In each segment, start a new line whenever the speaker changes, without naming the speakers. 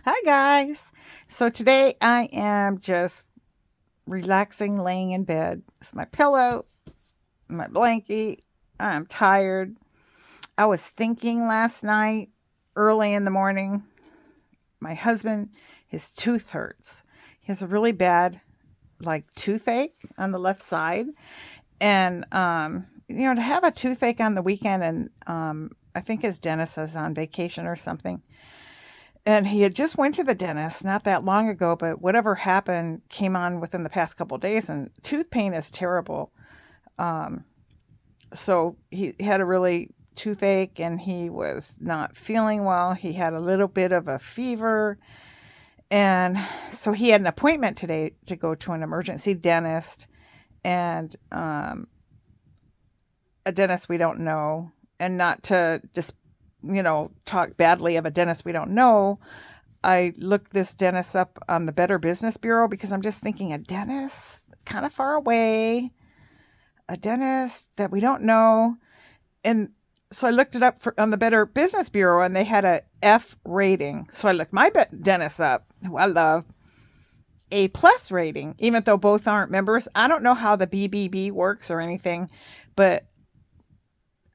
Hi, guys. So today I am just relaxing, laying in bed. It's my pillow, my blankie. I'm tired. I was thinking last night, early in the morning, my husband, his tooth hurts. He has a really bad, like, toothache on the left side. And, to have a toothache on the weekend, and I think his dentist is on vacation or something. And he had just went to the dentist not that long ago, but whatever happened came on within the past couple of days, and tooth pain is terrible. Um, so he had a really toothache, and he was not feeling well. He had a little bit of a fever, and so he had an appointment today to go to an emergency dentist, and a dentist we don't know, and not to just talk badly of a dentist we don't know. I looked this dentist up on the Better Business Bureau because I'm just thinking, a dentist kind of far away, a dentist that we don't know. And so I looked it up on the Better Business Bureau, and they had a F rating. So I looked my dentist up, who I love, A plus rating, even though both aren't members. I don't know how the BBB works or anything, but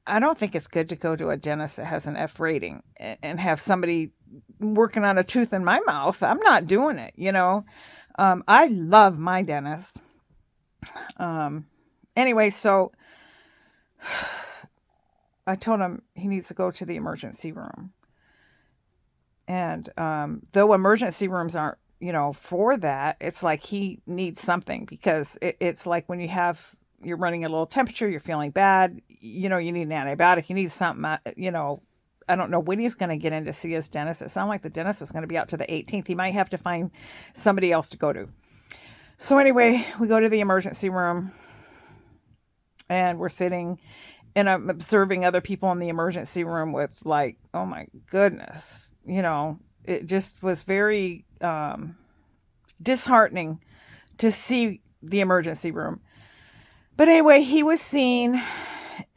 I don't think it's good to go to a dentist that has an F rating and have somebody working on a tooth in my mouth. I'm not doing it. I love my dentist. Um, anyway, so I told him he needs to go to the emergency room. And though emergency rooms aren't, for that, it's like he needs something, because it's like when you're running a little temperature, you're feeling bad, you need an antibiotic, you need something, I don't know when he's going to get in to see his dentist. It sounded like the dentist was going to be out to the 18th. He might have to find somebody else to go to. So anyway, we go to the emergency room, and we're sitting, and I'm observing other people in the emergency room with, like, oh my goodness, it just was very disheartening to see the emergency room. But anyway, he was seen,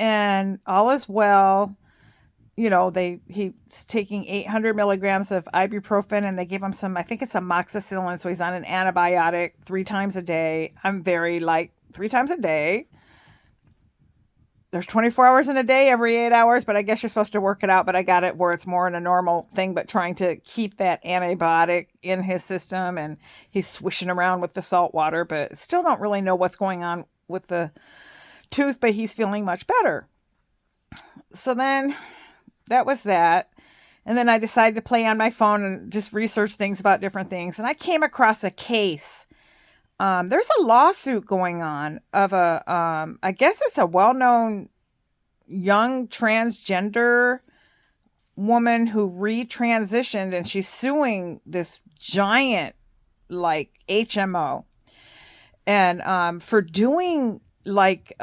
and all is well. He's taking 800 milligrams of ibuprofen, and they give him some, I think it's amoxicillin. So he's on an antibiotic 3 times a day. I'm very like 3 times a day. There's 24 hours in a day, every 8 hours, but I guess you're supposed to work it out. But I got it where it's more in a normal thing, but trying to keep that antibiotic in his system. And he's swishing around with the salt water, but still don't really know what's going on with the tooth, but he's feeling much better. So then that was that. And then I decided to play on my phone and just research things about different things. And I came across a case. There's a lawsuit going on of I guess it's a well-known young transgender woman who retransitioned, and she's suing this giant, like, HMO, and for doing, like,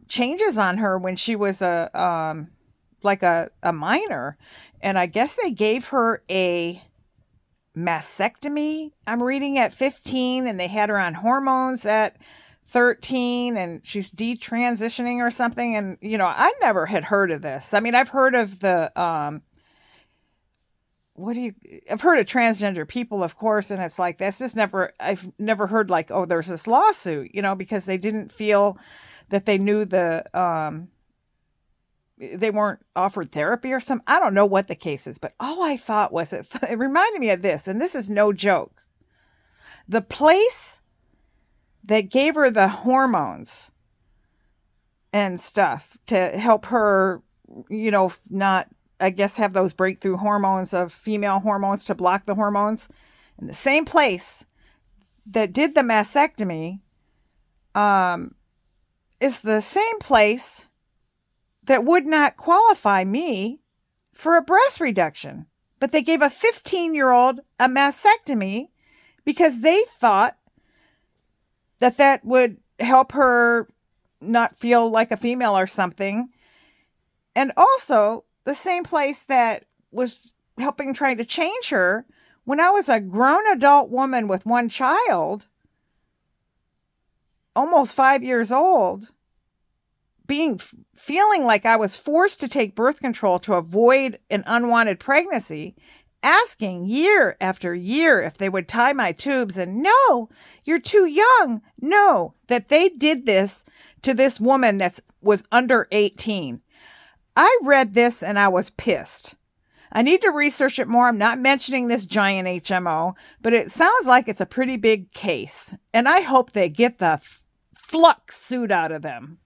changes on her when she was like a minor. And I guess they gave her a mastectomy, I'm reading, at 15, and they had her on hormones at 13, and she's detransitioning or something. And I never had heard of this. I mean, I've heard of the I've heard of transgender people, of course, and it's like, that's just never, I've never heard, like, oh, there's this lawsuit, because they didn't feel that they knew they weren't offered therapy or something. I don't know what the case is, but all I thought was, it reminded me of this, and this is no joke. The place that gave her the hormones and stuff to help her, not, I guess, have those breakthrough hormones of female hormones to block the hormones, in the same place that did the mastectomy, is the same place that would not qualify me for a breast reduction. But they gave a 15-year-old a mastectomy because they thought that would help her not feel like a female or something. And also the same place that was helping trying to change her when I was a grown adult woman with one child, almost 5 years old, feeling like I was forced to take birth control to avoid an unwanted pregnancy, asking year after year if they would tie my tubes, and no, you're too young. No, that they did this to this woman that was under 18. I read this and I was pissed. I need to research it more. I'm not mentioning this giant HMO, but it sounds like it's a pretty big case. And I hope they get the flux suit out of them.